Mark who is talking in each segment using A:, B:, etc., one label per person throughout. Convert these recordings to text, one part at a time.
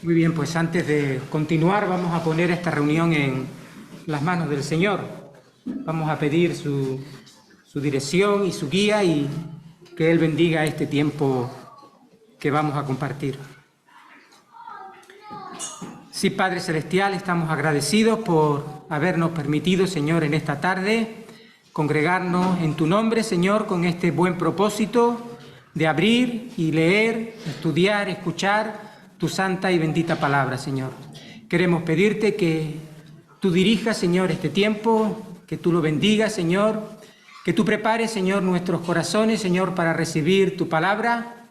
A: Muy bien, pues antes de continuar vamos a poner esta reunión en las manos del Señor. Vamos a pedir su dirección y su guía y que Él bendiga este tiempo que vamos a compartir. Sí, Padre Celestial, estamos agradecidos por habernos permitido, Señor, en esta tarde congregarnos en tu nombre, Señor, con este buen propósito de abrir y leer, estudiar, escuchar tu santa y bendita palabra, Señor. Queremos pedirte que tú dirijas, Señor, este tiempo, que tú lo bendigas, Señor, que tú prepares, Señor, nuestros corazones, Señor, para recibir tu palabra,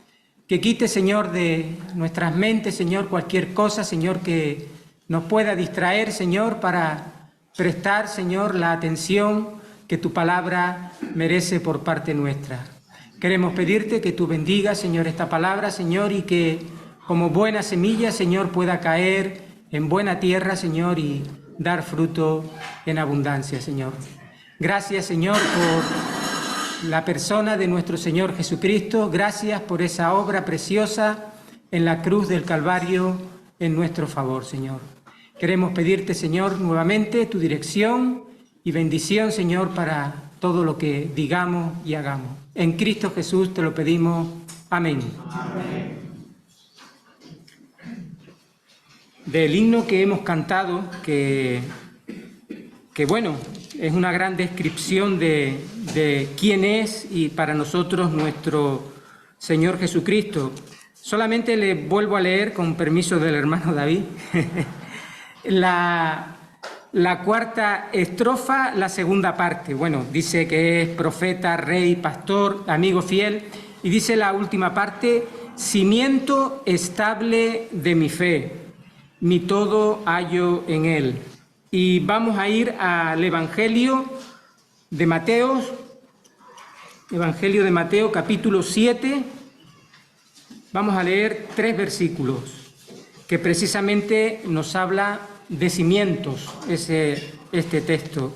A: que quite, Señor, de nuestras mentes, Señor, cualquier cosa, Señor, que nos pueda distraer, Señor, para prestar, Señor, la atención que tu palabra merece por parte nuestra. Queremos pedirte que tú bendigas, Señor, esta palabra, Señor, y que como buena semilla, Señor, pueda caer en buena tierra, Señor, y dar fruto en abundancia, Señor. Gracias, Señor, por la persona de nuestro Señor Jesucristo. Gracias por esa obra preciosa en la cruz del Calvario en nuestro favor, Señor. Queremos pedirte, Señor, nuevamente tu dirección y bendición, Señor, para todo lo que digamos y hagamos. En Cristo Jesús te lo pedimos. Amén. Amén. Del himno que hemos cantado, que bueno, es una gran descripción de quién es y para nosotros nuestro Señor Jesucristo. Solamente le vuelvo a leer, con permiso del hermano David, la cuarta estrofa, la segunda parte. Bueno, dice que es profeta, rey, pastor, amigo fiel, y dice la última parte: cimiento estable de mi fe, mi todo hallo en él. Y vamos a ir al Evangelio de Mateo, capítulo 7. Vamos a leer 3 versículos que precisamente nos habla de cimientos, este texto.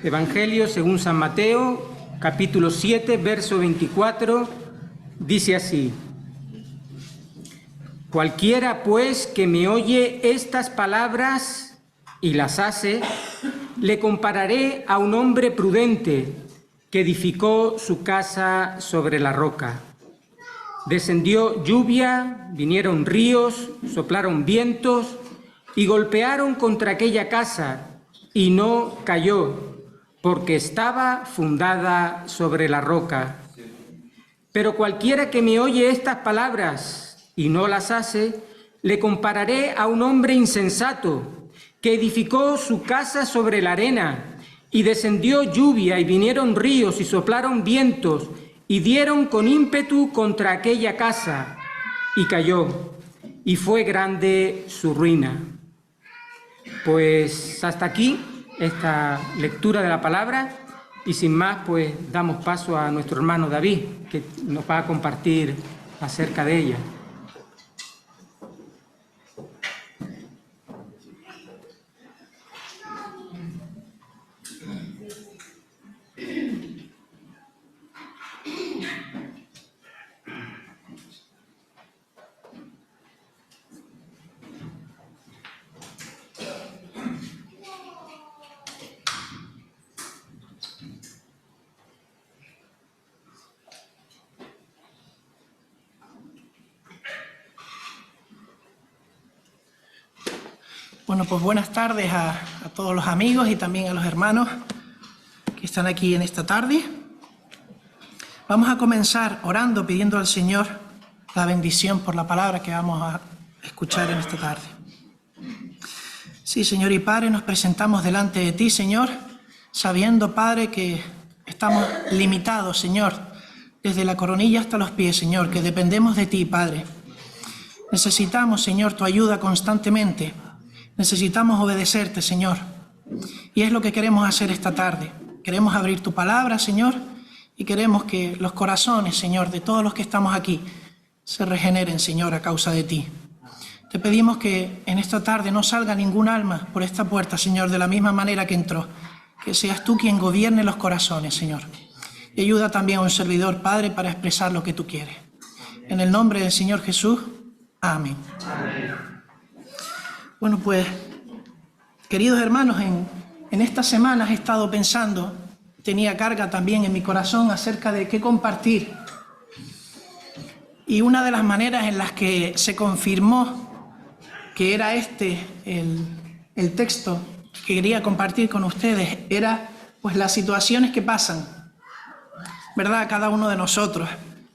A: Evangelio según San Mateo, capítulo 7, verso 24. Dice así: cualquiera pues que me oye estas palabras y las hace, le compararé a un hombre prudente que edificó su casa sobre la roca. Descendió lluvia, vinieron ríos, soplaron vientos y golpearon contra aquella casa, y no cayó, porque estaba fundada sobre la roca. Pero cualquiera que me oye estas palabras y no las hace, le compararé a un hombre insensato que edificó su casa sobre la arena, y descendió lluvia y vinieron ríos y soplaron vientos y dieron con ímpetu contra aquella casa, y cayó, y fue grande su ruina. Pues hasta aquí esta lectura de la palabra. Y sin más, pues damos paso a nuestro hermano David, que nos va a compartir acerca de ella.
B: Bueno, pues buenas tardes a todos los amigos y también a los hermanos que están aquí en esta tarde. Vamos a comenzar orando, pidiendo al Señor la bendición por la palabra que vamos a escuchar en esta tarde. Sí, Señor y Padre, nos presentamos delante de ti, Señor, sabiendo, Padre, que estamos limitados, Señor, desde la coronilla hasta los pies, Señor, que dependemos de ti, Padre. Necesitamos, Señor, tu ayuda constantemente. Necesitamos obedecerte, Señor, y es lo que queremos hacer esta tarde. Queremos abrir tu palabra, Señor, y queremos que los corazones, Señor, de todos los que estamos aquí se regeneren, Señor, a causa de ti. Te pedimos que en esta tarde no salga ningún alma por esta puerta, Señor, de la misma manera que entró. Que seas tú quien gobierne los corazones, Señor. y ayuda también a un servidor, Padre, para expresar lo que tú quieres. En el nombre del Señor Jesús, amén. Bueno, pues, queridos hermanos, en estas semanas he estado pensando, tenía carga también en mi corazón acerca de qué compartir. Y una de las maneras en las que se confirmó que era el texto que quería compartir con ustedes era pues las situaciones que pasan, ¿verdad?, a cada uno de nosotros,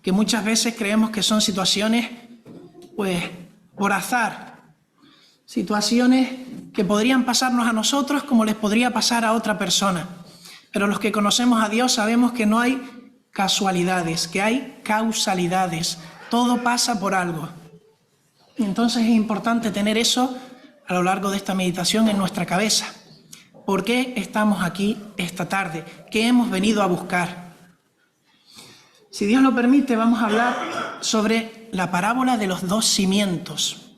B: que muchas veces creemos que son situaciones pues por azar, situaciones que podrían pasarnos a nosotros como les podría pasar a otra persona. Pero los que conocemos a Dios sabemos que no hay casualidades, que hay causalidades. Todo pasa por algo. Y entonces es importante tener eso a lo largo de esta meditación en nuestra cabeza. ¿Por qué estamos aquí esta tarde? ¿Qué hemos venido a buscar? Si Dios lo permite, vamos a hablar sobre la parábola de los dos cimientos.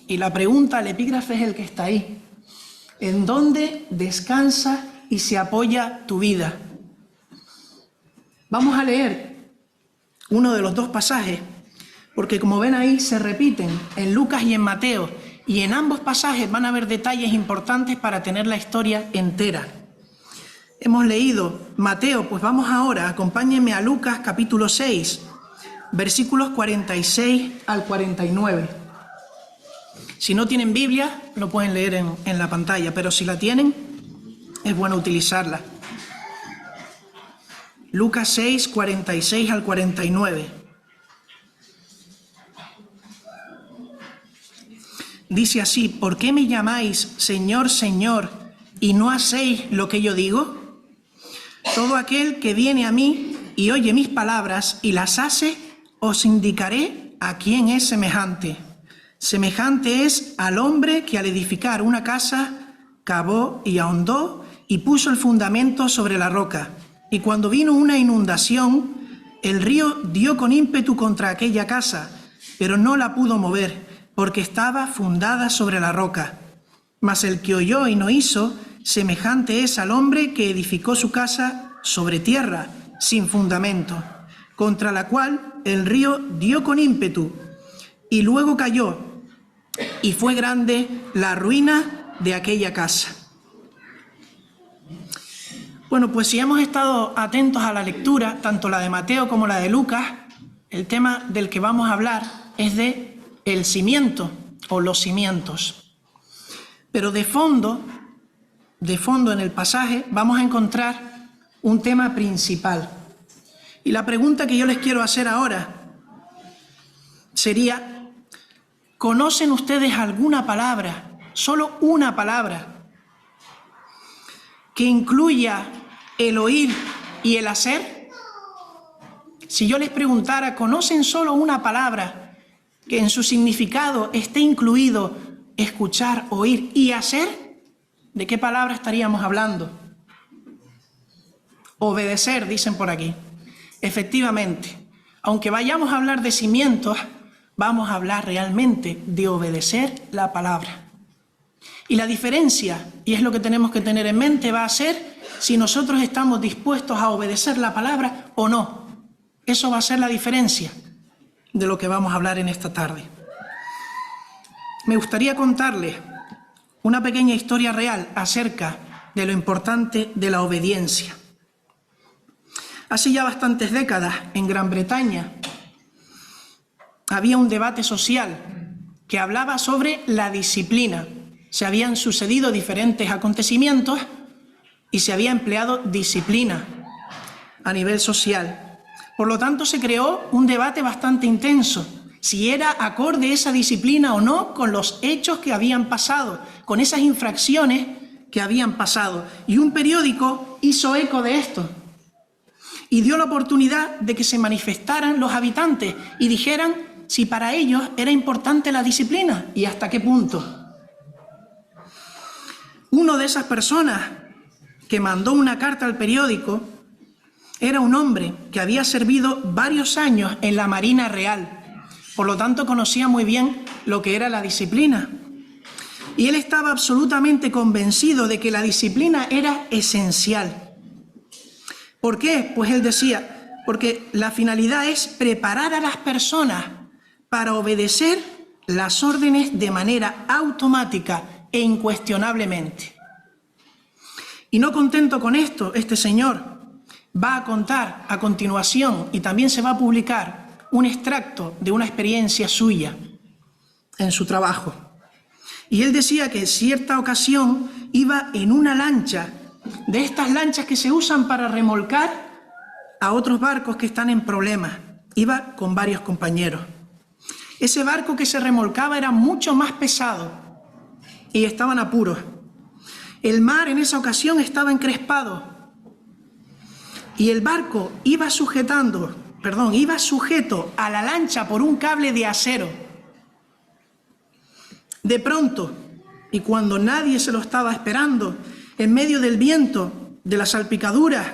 B: Y la pregunta, el epígrafe es el que está ahí. ¿En dónde descansa y se apoya tu vida? Vamos a leer uno de los dos pasajes, porque como ven ahí se repiten en Lucas y en Mateo, y en ambos pasajes van a haber detalles importantes para tener la historia entera. Hemos leído Mateo, pues vamos ahora, acompáñenme a Lucas capítulo 6, versículos 46 al 49. Si no tienen Biblia, lo pueden leer en la pantalla, pero si la tienen, es bueno utilizarla. Lucas 6, 46 al 49. Dice así: ¿por qué me llamáis Señor, Señor, y no hacéis lo que yo digo? Todo aquel que viene a mí y oye mis palabras y las hace, os indicaré a quién es semejante. Semejante es al hombre que al edificar una casa cavó y ahondó y puso el fundamento sobre la roca. Y cuando vino una inundación, el río dio con ímpetu contra aquella casa, pero no la pudo mover, porque estaba fundada sobre la roca. Mas el que oyó y no hizo, semejante es al hombre que edificó su casa sobre tierra, sin fundamento, contra la cual el río dio con ímpetu, y luego cayó, y fue grande la ruina de aquella casa. Bueno, pues si hemos estado atentos a la lectura, tanto la de Mateo como la de Lucas, el tema del que vamos a hablar es de el cimiento o los cimientos. Pero de fondo en el pasaje vamos a encontrar un tema principal. Y la pregunta que yo les quiero hacer ahora sería: ¿conocen ustedes alguna palabra, solo una palabra, que incluya el oír y el hacer? Si yo les preguntara, ¿conocen solo una palabra que en su significado esté incluido escuchar, oír y hacer? ¿De qué palabra estaríamos hablando? Obedecer, dicen por aquí. Efectivamente, aunque vayamos a hablar de cimientos, vamos a hablar realmente de obedecer la palabra. Y la diferencia, y es lo que tenemos que tener en mente, va a ser si nosotros estamos dispuestos a obedecer la palabra o no. Eso va a ser la diferencia de lo que vamos a hablar en esta tarde. Me gustaría contarles una pequeña historia real acerca de lo importante de la obediencia. Hace ya bastantes décadas, en Gran Bretaña, había un debate social que hablaba sobre la disciplina. Se habían sucedido diferentes acontecimientos y se había empleado disciplina a nivel social. Por lo tanto, se creó un debate bastante intenso, si era acorde esa disciplina o no con los hechos que habían pasado, con esas infracciones que habían pasado. Y un periódico hizo eco de esto y dio la oportunidad de que se manifestaran los habitantes y dijeran si para ellos era importante la disciplina y hasta qué punto. Uno de esas personas que mandó una carta al periódico era un hombre que había servido varios años en la Marina Real, por lo tanto conocía muy bien lo que era la disciplina. Y él estaba absolutamente convencido de que la disciplina era esencial. ¿Por qué? Pues él decía, porque la finalidad es preparar a las personas para obedecer las órdenes de manera automática e incuestionablemente. Y no contento con esto, este señor va a contar a continuación, y también se va a publicar, un extracto de una experiencia suya en su trabajo. Y él decía que en cierta ocasión iba en una lancha, de estas lanchas que se usan para remolcar a otros barcos que están en problemas. Iba con varios compañeros. Ese barco que se remolcaba era mucho más pesado y estaban a apuros. El mar en esa ocasión estaba encrespado y el barco iba sujeto a la lancha por un cable de acero. De pronto, y cuando nadie se lo estaba esperando, en medio del viento, de las salpicaduras,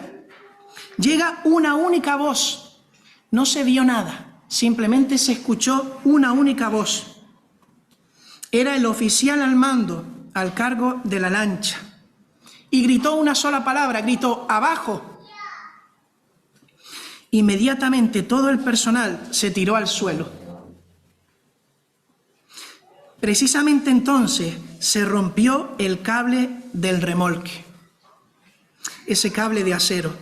B: llega una única voz. No se vio nada, simplemente se escuchó una única voz. Era el oficial al mando, al cargo de la lancha. Y gritó una sola palabra, gritó ¡abajo! Inmediatamente todo el personal se tiró al suelo. Precisamente entonces se rompió el cable del remolque, ese cable de acero,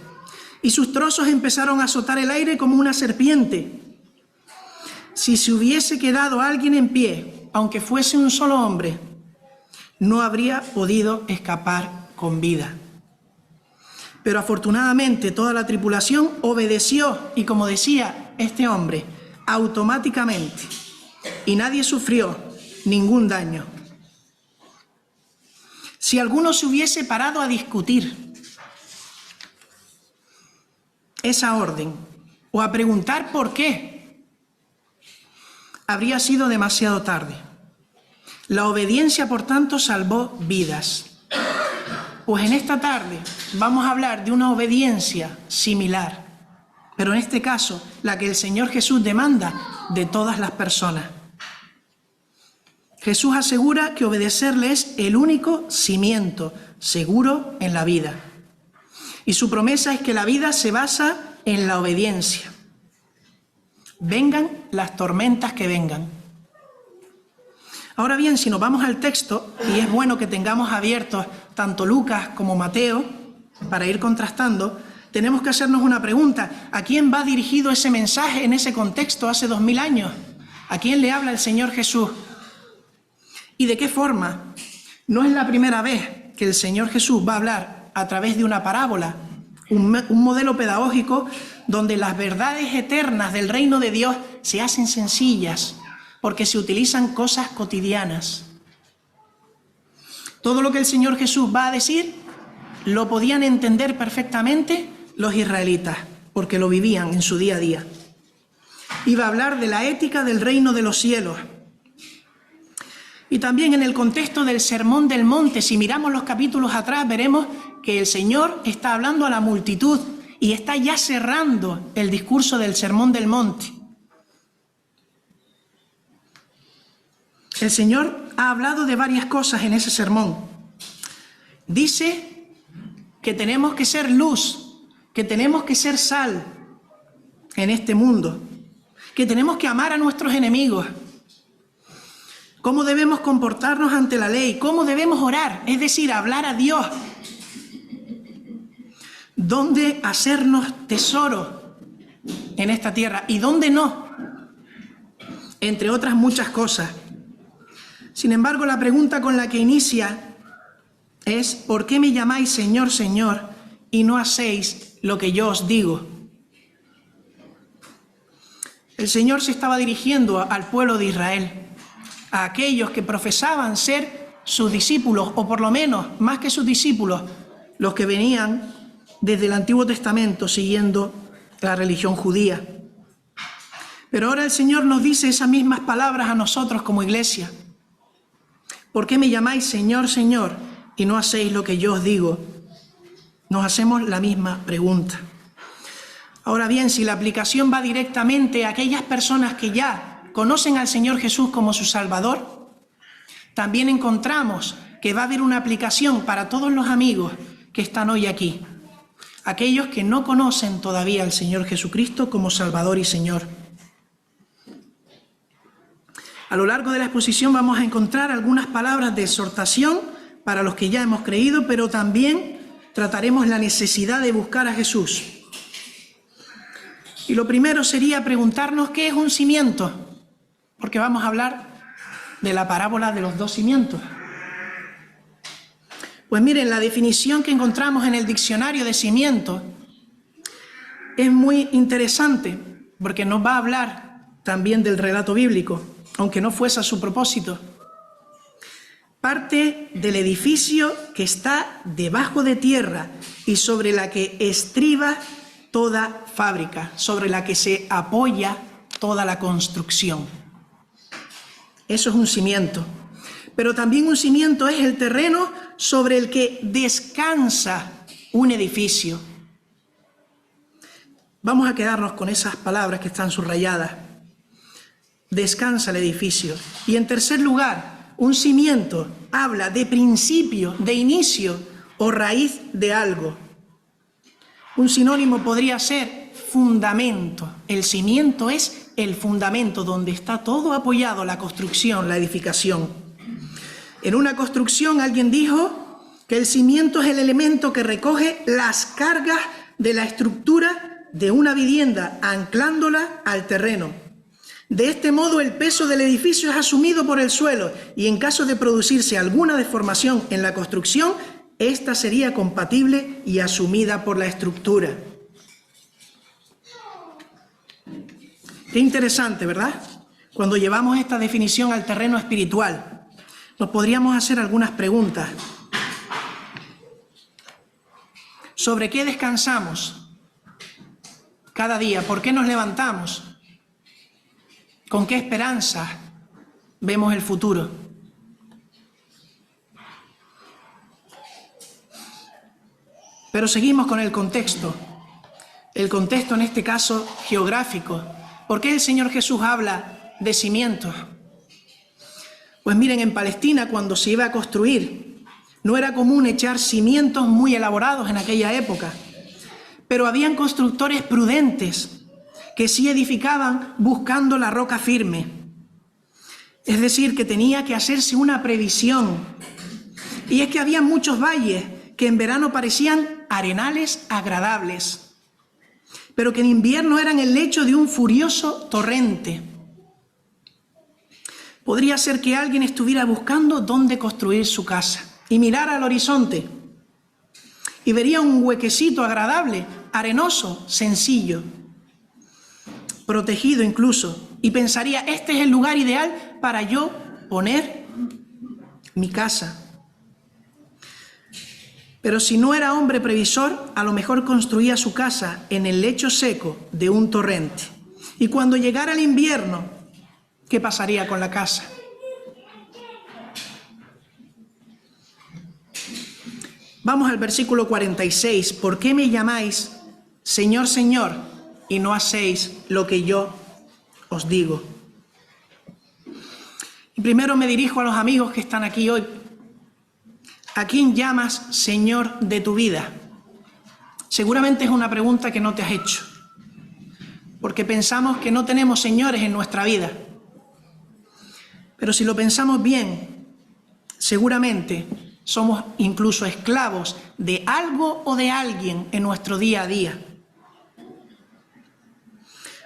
B: y sus trozos empezaron a azotar el aire como una serpiente. Si se hubiese quedado alguien en pie, aunque fuese un solo hombre, no habría podido escapar con vida. Pero afortunadamente toda la tripulación obedeció y, como decía este hombre, automáticamente, y nadie sufrió ningún daño. Si alguno se hubiese parado a discutir esa orden o a preguntar por qué, habría sido demasiado tarde. La obediencia, por tanto, salvó vidas. Pues en esta tarde vamos a hablar de una obediencia similar, pero en este caso la que el Señor Jesús demanda de todas las personas. Jesús asegura que obedecerle es el único cimiento seguro en la vida. Y su promesa es que la vida se basa en la obediencia. Vengan las tormentas que vengan. Ahora bien, si nos vamos al texto, y es bueno que tengamos abiertos tanto Lucas como Mateo, para ir contrastando, tenemos que hacernos una pregunta. ¿A quién va dirigido ese mensaje en ese contexto hace 2000 años? ¿A quién le habla el Señor Jesús? ¿Y de qué forma? No es la primera vez que el Señor Jesús va a hablar a través de una parábola, un modelo pedagógico donde las verdades eternas del reino de Dios se hacen sencillas, porque se utilizan cosas cotidianas. Todo lo que el Señor Jesús va a decir lo podían entender perfectamente los israelitas, porque lo vivían en su día a día. Iba a hablar de la ética del reino de los cielos. Y también en el contexto del Sermón del Monte, si miramos los capítulos atrás, veremos que el Señor está hablando a la multitud y está ya cerrando el discurso del Sermón del Monte. El Señor ha hablado de varias cosas en ese sermón. Dice que tenemos que ser luz, que tenemos que ser sal en este mundo, que tenemos que amar a nuestros enemigos, cómo debemos comportarnos ante la ley, cómo debemos orar, es decir, hablar a Dios, dónde hacernos tesoro en esta tierra y dónde no, entre otras muchas cosas. Sin embargo, la pregunta con la que inicia es: ¿por qué me llamáis Señor, Señor, y no hacéis lo que yo os digo? El Señor se estaba dirigiendo al pueblo de Israel, a aquellos que profesaban ser sus discípulos, o por lo menos, más que sus discípulos, los que venían desde el Antiguo Testamento siguiendo la religión judía. Pero ahora el Señor nos dice esas mismas palabras a nosotros como iglesia. ¿Por qué me llamáis Señor, Señor, y no hacéis lo que yo os digo? Nos hacemos la misma pregunta. Ahora bien, si la aplicación va directamente a aquellas personas que ya conocen al Señor Jesús como su Salvador, también encontramos que va a haber una aplicación para todos los amigos que están hoy aquí. aquellos que no conocen todavía al Señor Jesucristo como Salvador y Señor. A lo largo de la exposición vamos a encontrar algunas palabras de exhortación para los que ya hemos creído, pero también trataremos la necesidad de buscar a Jesús. Y lo primero sería preguntarnos qué es un cimiento, porque vamos a hablar de la parábola de los 2 cimientos. Pues miren, la definición que encontramos en el diccionario de cimiento es muy interesante, porque nos va a hablar también del relato bíblico, aunque no fuese a su propósito. Parte del edificio que está debajo de tierra y sobre la que estriba toda fábrica, sobre la que se apoya toda la construcción. Eso es un cimiento. Pero también un cimiento es el terreno sobre el que descansa un edificio. Vamos a quedarnos con esas palabras que están subrayadas. Descansa el edificio. Y en tercer lugar, un cimiento habla de principio, de inicio o raíz de algo. Un sinónimo podría ser fundamento. El cimiento es el fundamento donde está todo apoyado, la construcción, la edificación. En una construcción alguien dijo que el cimiento es el elemento que recoge las cargas de la estructura de una vivienda, anclándola al terreno. De este modo, el peso del edificio es asumido por el suelo y en caso de producirse alguna deformación en la construcción, esta sería compatible y asumida por la estructura. Qué interesante, ¿verdad? Cuando llevamos esta definición al terreno espiritual, nos podríamos hacer algunas preguntas. ¿Sobre qué descansamos cada día? ¿Por qué nos levantamos? ¿Con qué esperanza vemos el futuro? Pero seguimos con el contexto. El contexto en este caso geográfico. ¿Por qué el Señor Jesús habla de cimientos? Pues miren, en Palestina cuando se iba a construir, no era común echar cimientos muy elaborados en aquella época, pero habían constructores prudentes que sí edificaban buscando la roca firme. Es decir, que tenía que hacerse una previsión. Y es que había muchos valles que en verano parecían arenales agradables, pero que en invierno eran el lecho de un furioso torrente. Podría ser que alguien estuviera buscando dónde construir su casa y mirara al horizonte y vería un huequecito agradable, arenoso, sencillo, protegido incluso, y pensaría, este es el lugar ideal para yo poner mi casa. Pero si no era hombre previsor, a lo mejor construía su casa en el lecho seco de un torrente. Y cuando llegara el invierno, ¿qué pasaría con la casa? Vamos al versículo 46. ¿Por qué me llamáis Señor, Señor, y no hacéis lo que yo os digo? Y primero me dirijo a los amigos que están aquí hoy. ¿A quién llamas Señor de tu vida? Seguramente es una pregunta que no te has hecho, porque pensamos que no tenemos señores en nuestra vida. Pero si lo pensamos bien, seguramente somos incluso esclavos de algo o de alguien en nuestro día a día.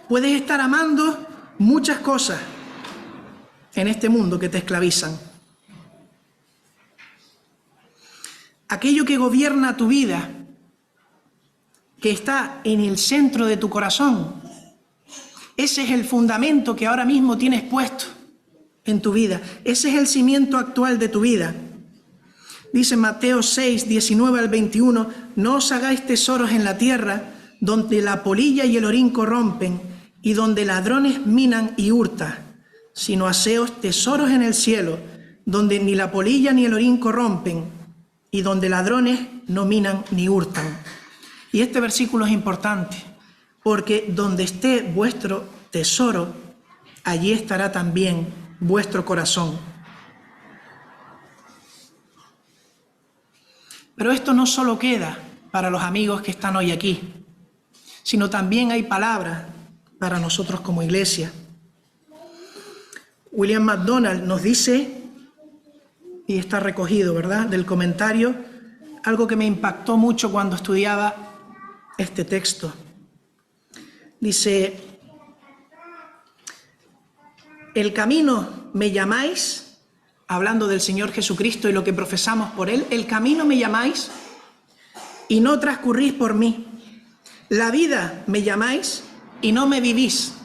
B: Puedes estar amando muchas cosas en este mundo que te esclavizan. Aquello que gobierna tu vida, que está en el centro de tu corazón, ese es el fundamento que ahora mismo tienes puesto en tu vida. Ese es el cimiento actual de tu vida. Dice Mateo 6, 19 al 21, no os hagáis tesoros en la tierra, donde la polilla y el orín corrompen, y donde ladrones minan y hurtan, sino haceos tesoros en el cielo, donde ni la polilla ni el orín corrompen, y donde ladrones no minan ni hurtan. Y este versículo es importante, porque donde esté vuestro tesoro, allí estará también vuestro corazón. Pero esto no solo queda para los amigos que están hoy aquí, sino también hay palabra para nosotros como iglesia. William MacDonald nos dice, y está recogido, ¿verdad?, del comentario, algo que me impactó mucho cuando estudiaba este texto. Dice: el camino me llamáis, hablando del Señor Jesucristo y lo que profesamos por Él, el camino me llamáis y no transcurrís por mí. La vida me llamáis y no me vivís.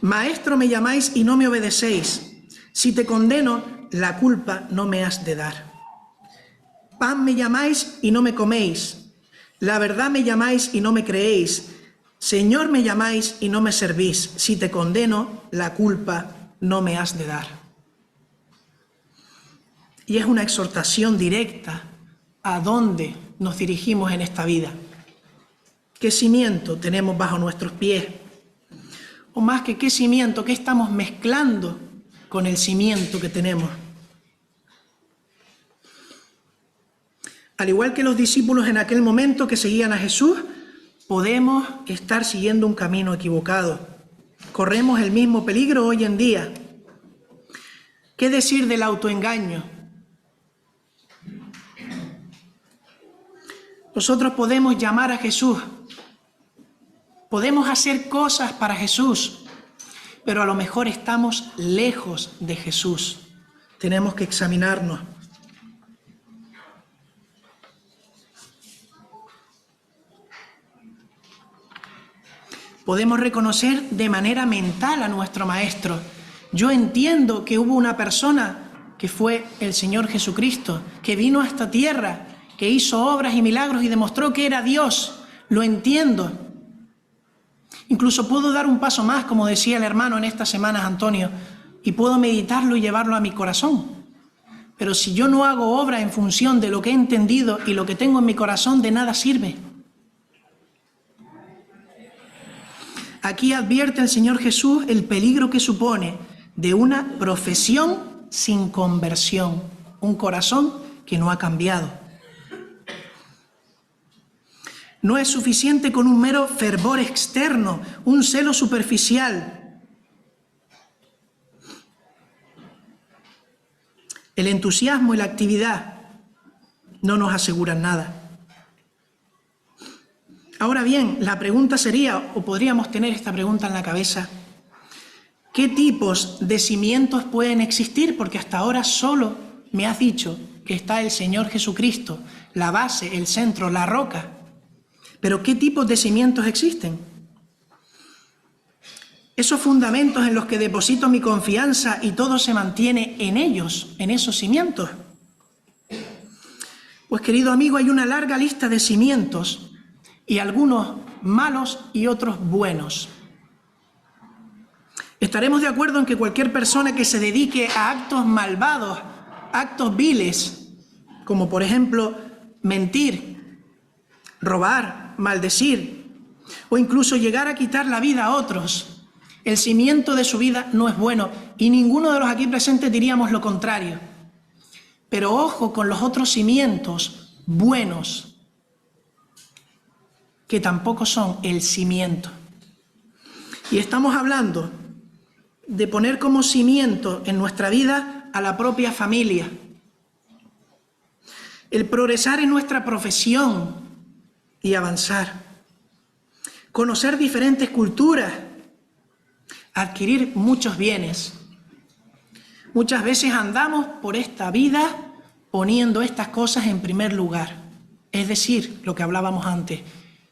B: Maestro me llamáis y no me obedecéis. Si te condeno, la culpa no me has de dar. Pan me llamáis y no me coméis. La verdad me llamáis y no me creéis. Señor me llamáis y no me servís. Si te condeno, la culpa no me has de dar. Y es una exhortación directa a dónde nos dirigimos en esta vida. ¿Qué cimiento tenemos bajo nuestros pies? O más que qué cimiento, ¿qué estamos mezclando con el cimiento que tenemos? Al igual que los discípulos en aquel momento que seguían a Jesús, podemos estar siguiendo un camino equivocado. Corremos el mismo peligro hoy en día. ¿Qué decir del autoengaño? Nosotros podemos llamar a Jesús, podemos hacer cosas para Jesús, pero a lo mejor estamos lejos de Jesús. Tenemos que examinarnos. Podemos reconocer de manera mental a nuestro Maestro. Yo entiendo que hubo una persona que fue el Señor Jesucristo, que vino a esta tierra, que hizo obras y milagros y demostró que era Dios. Lo entiendo. Incluso puedo dar un paso más, como decía el hermano en estas semanas, Antonio, y puedo meditarlo y llevarlo a mi corazón. Pero si yo no hago obra en función de lo que he entendido y lo que tengo en mi corazón, de nada sirve. Aquí advierte el Señor Jesús el peligro que supone de una profesión sin conversión, un corazón que no ha cambiado. No es suficiente con un mero fervor externo, un celo superficial. El entusiasmo y la actividad no nos aseguran nada. Ahora bien, la pregunta sería, o podríamos tener esta pregunta en la cabeza, ¿qué tipos de cimientos pueden existir? Porque hasta ahora solo me has dicho que está el Señor Jesucristo, la base, el centro, la roca. Pero ¿qué tipos de cimientos existen? Esos fundamentos en los que deposito mi confianza y todo se mantiene en ellos, en esos cimientos. Pues querido amigo, hay una larga lista de cimientos y algunos malos y otros buenos. Estaremos de acuerdo en que cualquier persona que se dedique a actos malvados, actos viles, como por ejemplo mentir, robar, maldecir o incluso llegar a quitar la vida a otros, el cimiento de su vida no es bueno y ninguno de los aquí presentes diríamos lo contrario. Pero ojo con los otros cimientos buenos, que tampoco son el cimiento. Y estamos hablando de poner como cimiento en nuestra vida a la propia familia, el progresar en nuestra profesión y avanzar, conocer diferentes culturas, adquirir muchos bienes. Muchas veces andamos por esta vida poniendo estas cosas en primer lugar, es decir, lo que hablábamos antes,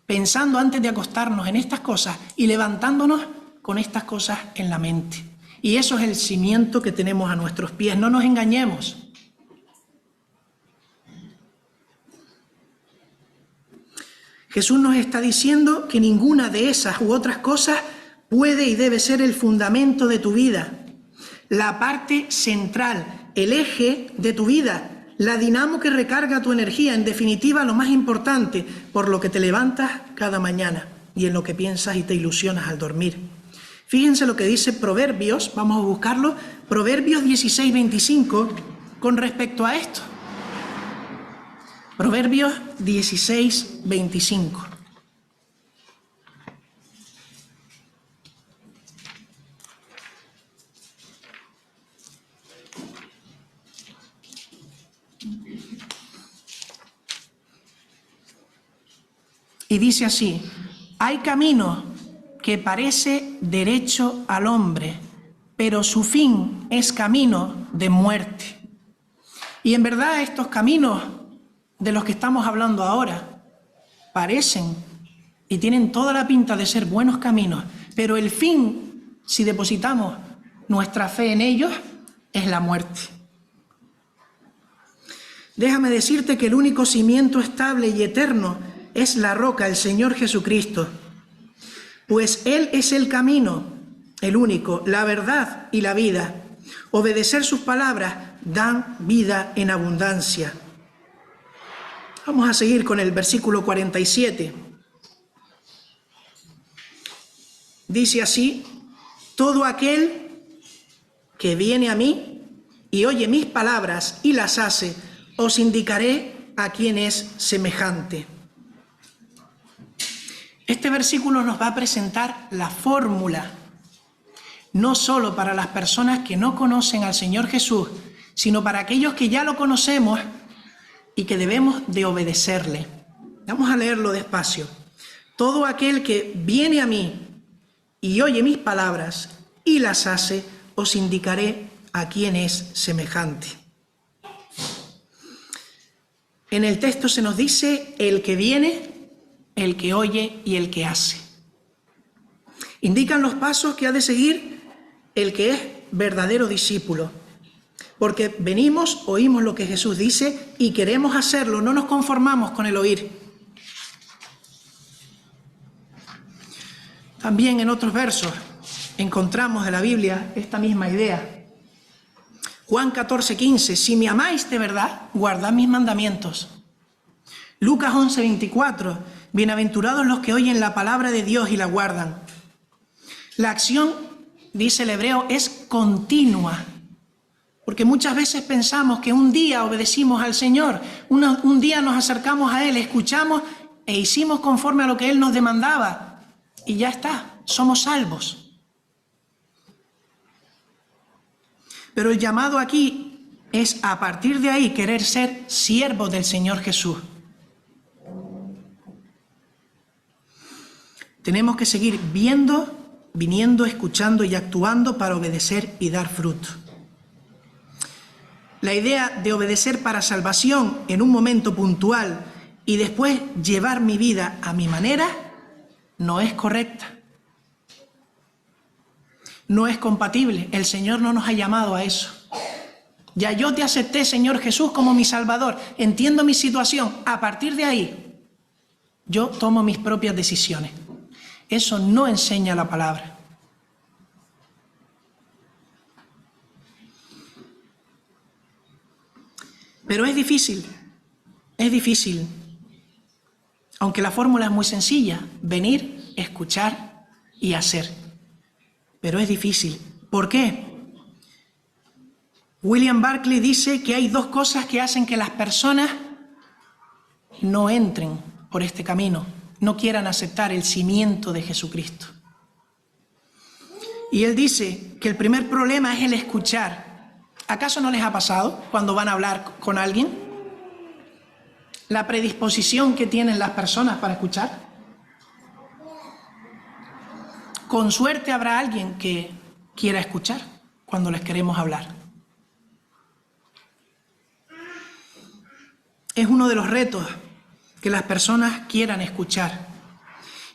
B: pensando antes de acostarnos en estas cosas y levantándonos con estas cosas en la mente. Y eso es el cimiento que tenemos a nuestros pies, no nos engañemos. Jesús nos está diciendo que ninguna de esas u otras cosas puede y debe ser el fundamento de tu vida, la parte central, el eje de tu vida, la dinamo que recarga tu energía, en definitiva lo más importante, por lo que te levantas cada mañana y en lo que piensas y te ilusionas al dormir. Fíjense lo que dice Proverbios, vamos a buscarlo, Proverbios 16:25, con respecto a esto. Proverbios 16, 25. Y dice así: hay camino que parece derecho al hombre, pero su fin es camino de muerte. Y en verdad estos caminos de los que estamos hablando ahora parecen y tienen toda la pinta de ser buenos caminos, pero el fin, si depositamos nuestra fe en ellos, es la muerte. Déjame decirte que el único cimiento estable y eterno es la roca, el Señor Jesucristo, pues Él es el camino, el único, la verdad y la vida. Obedecer sus palabras dan vida en abundancia. Vamos a seguir con el versículo 47. Dice así: todo aquel que viene a mí y oye mis palabras y las hace, os indicaré a quién es semejante. Este versículo nos va a presentar la fórmula, no solo para las personas que no conocen al Señor Jesús, sino para aquellos que ya lo conocemos y que debemos de obedecerle. Vamos a leerlo despacio. Todo aquel que viene a mí y oye mis palabras y las hace, os indicaré a quién es semejante. En el texto se nos dice el que viene, el que oye y el que hace. Indican los pasos que ha de seguir el que es verdadero discípulo. Porque venimos, oímos lo que Jesús dice y queremos hacerlo, no nos conformamos con el oír. También en otros versos encontramos de la Biblia esta misma idea. Juan 14, 15, si me amáis de verdad, guardad mis mandamientos. Lucas 11, 24, bienaventurados los que oyen la palabra de Dios y la guardan. La acción, dice el hebreo, es continua. Porque muchas veces pensamos que un día obedecimos al Señor, un día nos acercamos a Él, escuchamos e hicimos conforme a lo que Él nos demandaba. Y ya está, somos salvos. Pero el llamado aquí es a partir de ahí querer ser siervos del Señor Jesús. Tenemos que seguir viendo, viniendo, escuchando y actuando para obedecer y dar fruto. La idea de obedecer para salvación en un momento puntual y después llevar mi vida a mi manera no es correcta. No es compatible. El Señor no nos ha llamado a eso. Ya yo te acepté, Señor Jesús, como mi Salvador. Entiendo mi situación. A partir de ahí, yo tomo mis propias decisiones. Eso no enseña la palabra. Pero es difícil, aunque la fórmula es muy sencilla, venir, escuchar y hacer. Pero es difícil. ¿Por qué? William Barclay dice que hay dos cosas que hacen que las personas no entren por este camino, no quieran aceptar el cimiento de Jesucristo. Y él dice que el primer problema es el escuchar. ¿Acaso no les ha pasado cuando van a hablar con alguien? La predisposición que tienen las personas para escuchar. Con suerte habrá alguien que quiera escuchar cuando les queremos hablar. Es uno de los retos que las personas quieran escuchar.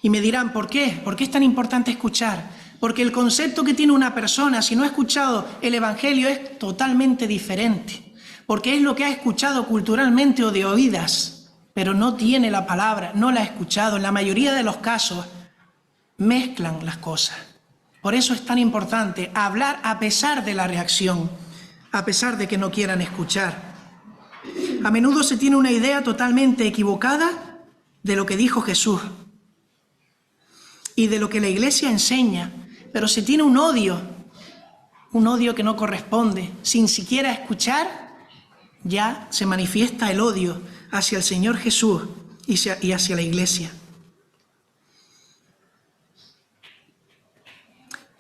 B: Y me dirán, ¿por qué? ¿Por qué es tan importante escuchar? Porque el concepto que tiene una persona, si no ha escuchado el Evangelio, es totalmente diferente. Porque es lo que ha escuchado culturalmente o de oídas, pero no tiene la palabra, no la ha escuchado. En la mayoría de los casos, mezclan las cosas. Por eso es tan importante hablar a pesar de la reacción, a pesar de que no quieran escuchar. A menudo se tiene una idea totalmente equivocada de lo que dijo Jesús y de lo que la Iglesia enseña, pero se tiene un odio que no corresponde. Sin siquiera escuchar, ya se manifiesta el odio hacia el Señor Jesús y hacia la iglesia.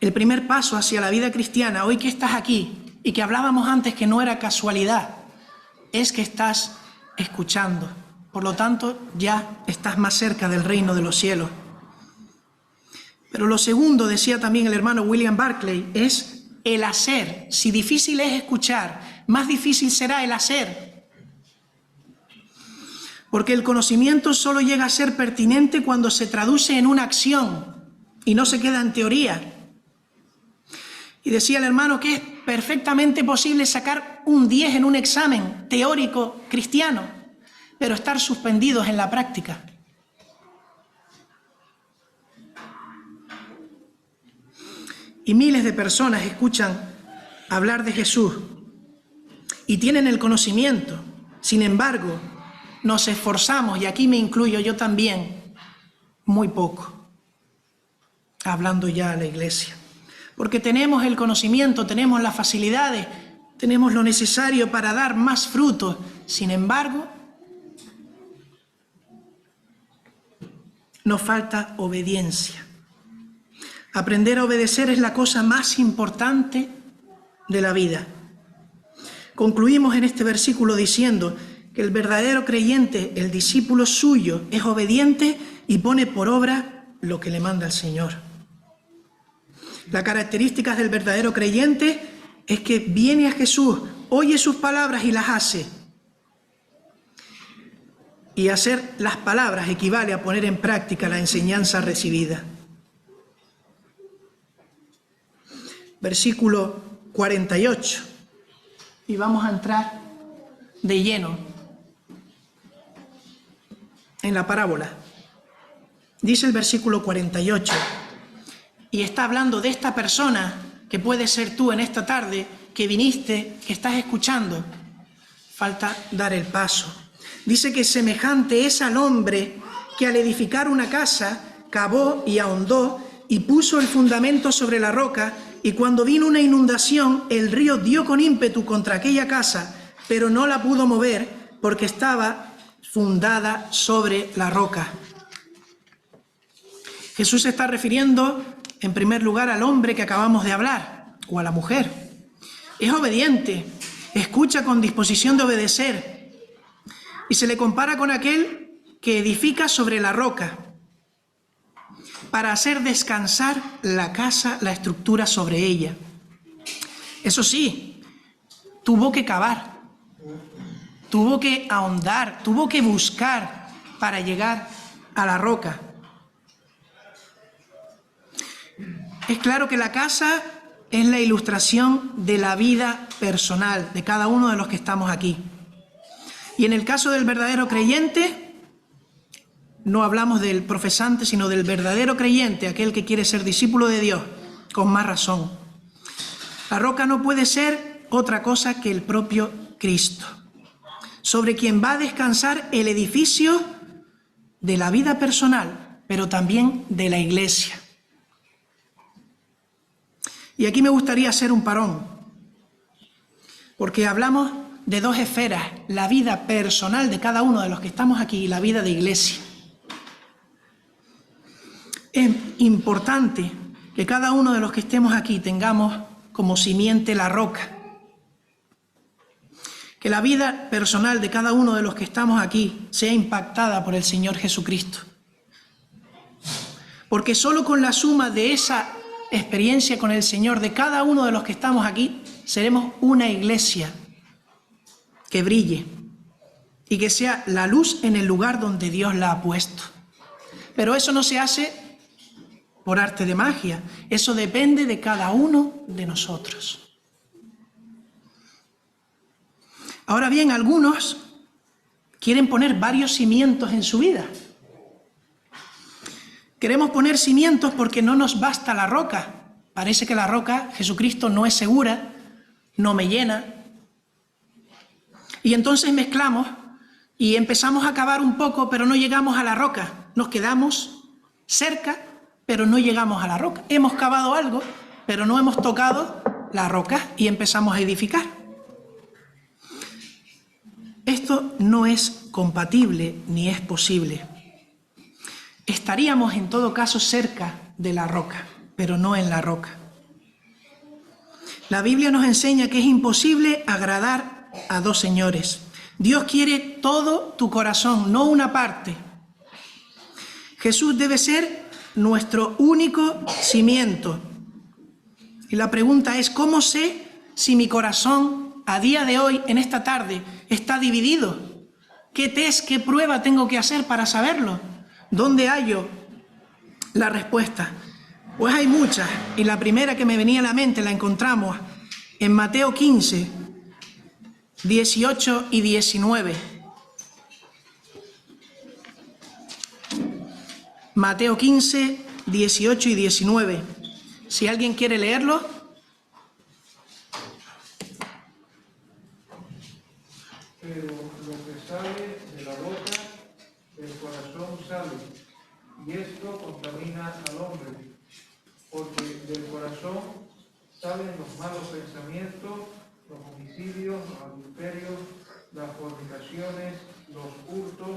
B: El primer paso hacia la vida cristiana, hoy que estás aquí y que hablábamos antes que no era casualidad, es que estás escuchando. Por lo tanto, ya estás más cerca del reino de los cielos. Pero lo segundo, decía también el hermano William Barclay, es el hacer. Si difícil es escuchar, más difícil será el hacer. Porque el conocimiento solo llega a ser pertinente cuando se traduce en una acción y no se queda en teoría. Y decía el hermano que es perfectamente posible sacar un 10 en un examen teórico cristiano, pero estar suspendidos en la práctica. Y miles de personas escuchan hablar de Jesús y tienen el conocimiento. Sin embargo, nos esforzamos, y aquí me incluyo yo también, muy poco, hablando ya a la iglesia. Porque tenemos el conocimiento, tenemos las facilidades, tenemos lo necesario para dar más frutos. Sin embargo, nos falta obediencia. Aprender a obedecer es la cosa más importante de la vida. Concluimos en este versículo diciendo que el verdadero creyente, el discípulo suyo, es obediente y pone por obra lo que le manda el Señor. Las características del verdadero creyente es que viene a Jesús, oye sus palabras y las hace. Y hacer las palabras equivale a poner en práctica la enseñanza recibida. Versículo 48. Y vamos a entrar de lleno en la parábola. Dice el versículo 48. Y está hablando de esta persona que puede ser tú en esta tarde, que viniste, que estás escuchando. Falta dar el paso. Dice que semejante es al hombre que al edificar una casa cavó y ahondó y puso el fundamento sobre la roca, y cuando vino una inundación el río dio con ímpetu contra aquella casa, pero no la pudo mover porque estaba fundada sobre la roca. Jesús se está refiriendo en primer lugar al hombre que acabamos de hablar, o a la mujer. Es obediente, escucha con disposición de obedecer, y se le compara con aquel que edifica sobre la roca para hacer descansar la casa, la estructura sobre ella. Eso sí, tuvo que cavar, tuvo que ahondar, tuvo que buscar para llegar a la roca. Es claro que la casa es la ilustración de la vida personal de cada uno de los que estamos aquí. Y en el caso del verdadero creyente, no hablamos del profesante, sino del verdadero creyente, aquel que quiere ser discípulo de Dios, con más razón. La roca no puede ser otra cosa que el propio Cristo, sobre quien va a descansar el edificio de la vida personal, pero también de la iglesia. Y aquí me gustaría hacer un parón, porque hablamos de dos esferas, la vida personal de cada uno de los que estamos aquí y la vida de iglesia. Es importante que cada uno de los que estemos aquí tengamos como simiente la roca. Que la vida personal de cada uno de los que estamos aquí sea impactada por el Señor Jesucristo. Porque solo con la suma de esa experiencia con el Señor de cada uno de los que estamos aquí, seremos una iglesia que brille y que sea la luz en el lugar donde Dios la ha puesto. Pero eso no se hace por arte de magia, eso depende de cada uno de nosotros. Ahora bien, algunos quieren poner varios cimientos en su vida. Queremos poner cimientos porque no nos basta la roca. Parece que la roca, Jesucristo, no es segura, no me llena. Y entonces mezclamos y empezamos a cavar un poco, pero no llegamos a la roca. Nos quedamos cerca, pero no llegamos a la roca. Hemos cavado algo, pero no hemos tocado la roca y empezamos a edificar. Esto no es compatible ni es posible. Estaríamos en todo caso cerca de la roca, pero no en la roca. La Biblia nos enseña que es imposible agradar a dos señores. Dios quiere todo tu corazón, no una parte. Jesús debe ser nuestro único cimiento. Y la pregunta es, ¿cómo sé si mi corazón a día de hoy, en esta tarde, está dividido? ¿Qué test, qué prueba tengo que hacer para saberlo? ¿Dónde hallo la respuesta? Pues hay muchas, y la primera que me venía a la mente la encontramos en Mateo 15, 18 y 19. Mateo 15, 18 y 19. Si alguien quiere leerlo.
C: Pero lo que sale de la boca, del corazón sale, y esto contamina al hombre, porque del corazón salen los malos pensamientos, los homicidios, los adulterios, las fornicaciones, los hurtos,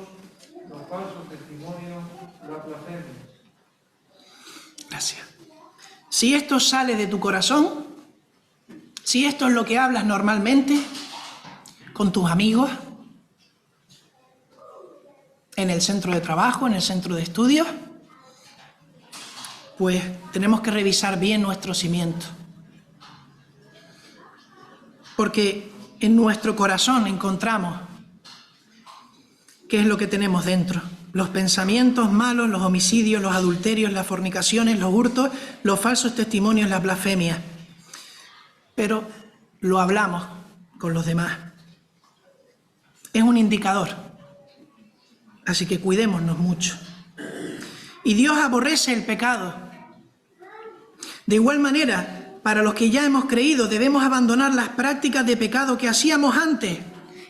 C: los falsos testimonios, las blasfemias.
B: Gracias. Si esto sale de tu corazón, si esto es lo que hablas normalmente con tus amigos, en el centro de trabajo, en el centro de estudios, pues tenemos que revisar bien nuestro cimiento. Porque en nuestro corazón encontramos qué es lo que tenemos dentro. Los pensamientos malos, los homicidios, los adulterios, las fornicaciones, los hurtos, los falsos testimonios, las blasfemias. Pero lo hablamos con los demás. Es un indicador. Así que cuidémonos mucho. Y Dios aborrece el pecado. De igual manera, para los que ya hemos creído, debemos abandonar las prácticas de pecado que hacíamos antes,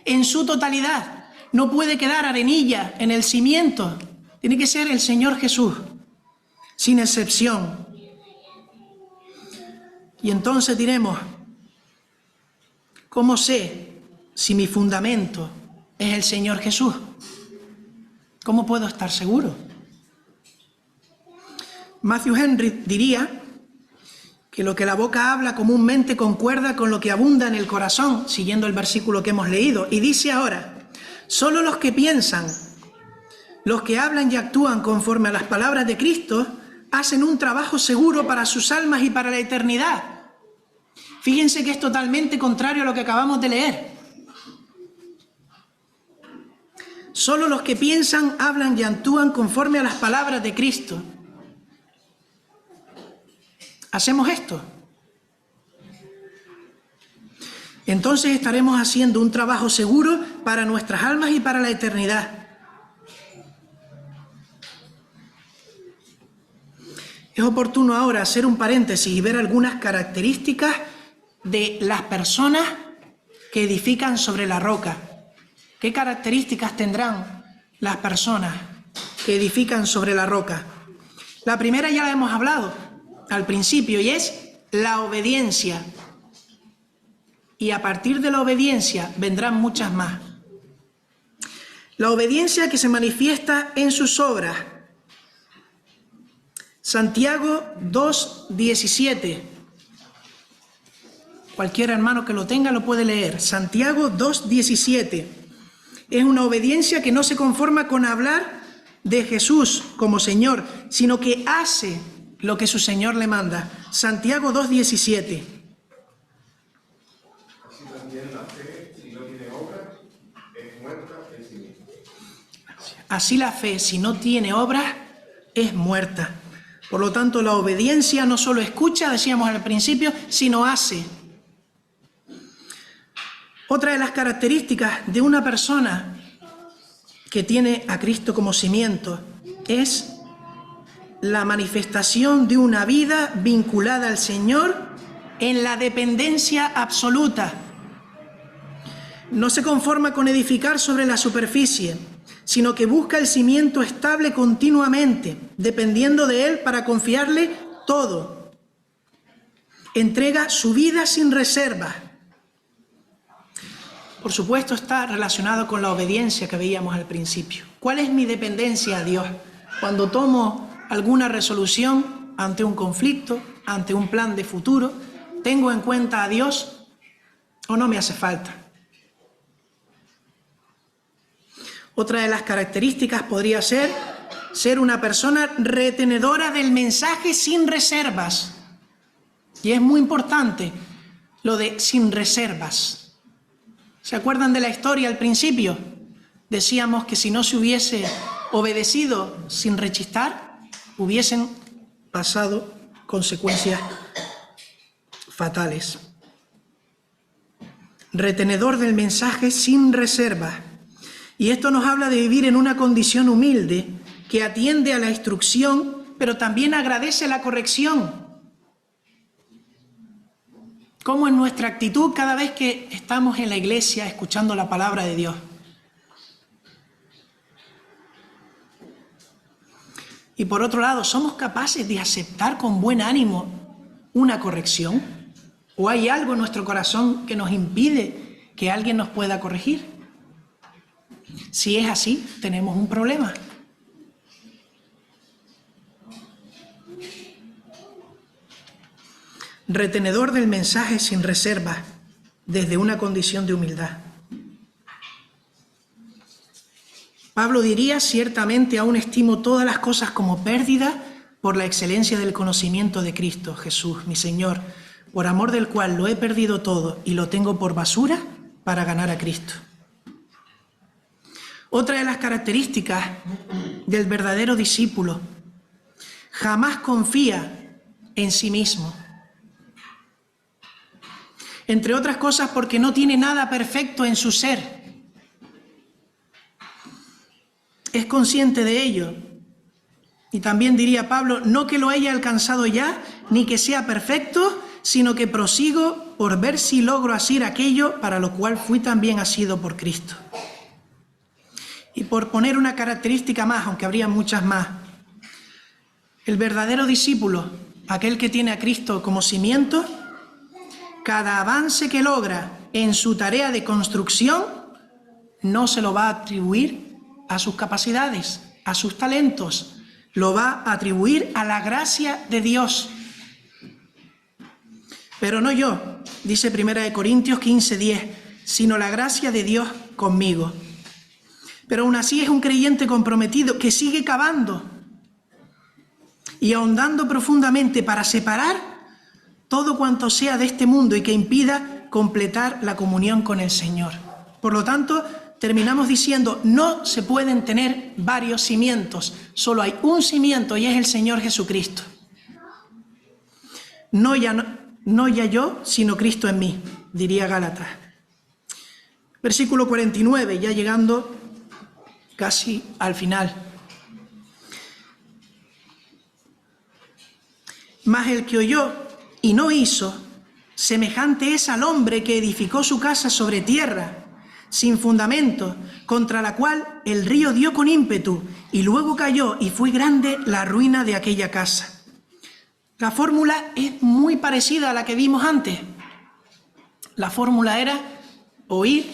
B: en su totalidad. No puede quedar arenilla en el cimiento. Tiene que ser el Señor Jesús, sin excepción. Y entonces diremos, ¿cómo sé si mi fundamento es el Señor Jesús? ¿Cómo puedo estar seguro? Matthew Henry diría que lo que la boca habla comúnmente concuerda con lo que abunda en el corazón, siguiendo el versículo que hemos leído. Y dice ahora, solo los que piensan, los que hablan y actúan conforme a las palabras de Cristo, hacen un trabajo seguro para sus almas y para la eternidad. Fíjense que es totalmente contrario a lo que acabamos de leer. Solo los que piensan, hablan y actúan conforme a las palabras de Cristo. ¿Hacemos esto? Entonces estaremos haciendo un trabajo seguro para nuestras almas y para la eternidad. Es oportuno ahora hacer un paréntesis y ver algunas características de las personas que edifican sobre la roca. ¿Qué características tendrán las personas que edifican sobre la roca? La primera ya la hemos hablado al principio y es la obediencia. Y a partir de la obediencia vendrán muchas más. La obediencia que se manifiesta en sus obras. Santiago 2:17. Cualquier hermano que lo tenga lo puede leer. Santiago 2:17. Es una obediencia que no se conforma con hablar de Jesús como Señor, sino que hace lo que su Señor le manda. Santiago 2:17.
D: Así también la fe, si no tiene obras, es muerta en sí misma.
B: Así la fe, si no tiene obras, es muerta. Por lo tanto, la obediencia no solo escucha, decíamos al principio, sino hace. Otra de las características de una persona que tiene a Cristo como cimiento es la manifestación de una vida vinculada al Señor en la dependencia absoluta. No se conforma con edificar sobre la superficie, sino que busca el cimiento estable continuamente, dependiendo de Él para confiarle todo. Entrega su vida sin reserva. por supuesto, está relacionado con la obediencia que veíamos al principio. ¿Cuál es mi dependencia a Dios? Cuando tomo alguna resolución ante un conflicto, ante un plan de futuro, ¿tengo en cuenta a Dios o no me hace falta? Otra de las características podría ser una persona retenedora del mensaje sin reservas. Y es muy importante lo de sin reservas. ¿Se acuerdan de la historia al principio? Decíamos que si no se hubiese obedecido sin rechistar, hubiesen pasado consecuencias fatales. Retenedor del mensaje sin reservas. Y esto nos habla de vivir en una condición humilde que atiende a la instrucción, pero también agradece la corrección. ¿Cómo es nuestra actitud cada vez que estamos en la iglesia escuchando la palabra de Dios? Y por otro lado, ¿somos capaces de aceptar con buen ánimo una corrección? ¿O hay algo en nuestro corazón que nos impide que alguien nos pueda corregir? Si es así, tenemos un problema. Retenedor del mensaje sin reservas, desde una condición de humildad. Pablo diría: ciertamente aún estimo todas las cosas como pérdida por la excelencia del conocimiento de Cristo Jesús, mi Señor, por amor del cual lo he perdido todo y lo tengo por basura para ganar a Cristo. Otra de las características del verdadero discípulo: jamás confía en sí mismo. Entre otras cosas porque no tiene nada perfecto en su ser. Es consciente de ello. Y también diría Pablo: no que lo haya alcanzado ya, ni que sea perfecto, sino que prosigo por ver si logro asir aquello para lo cual fui también asido por Cristo. Y por poner una característica más, aunque habría muchas más, el verdadero discípulo, aquel que tiene a Cristo como cimiento, cada avance que logra en su tarea de construcción no se lo va a atribuir a sus capacidades, a sus talentos, lo va a atribuir a la gracia de Dios. Pero no yo, dice 1 Corintios 15:10, sino la gracia de Dios conmigo. Pero aún así es un creyente comprometido que sigue cavando y ahondando profundamente para separar todo cuanto sea de este mundo y que impida completar la comunión con el Señor. Por lo tanto, terminamos diciendo: no se pueden tener varios cimientos, solo hay un cimiento y es el Señor Jesucristo. No ya yo, sino Cristo en mí, diría Gálatas. Versículo 49, ya llegando casi al final. Mas el que oyó y no hizo, semejante es al hombre que edificó su casa sobre tierra, sin fundamento, contra la cual el río dio con ímpetu, y luego cayó, y fue grande la ruina de aquella casa. La fórmula es muy parecida a la que vimos antes. La fórmula era oír,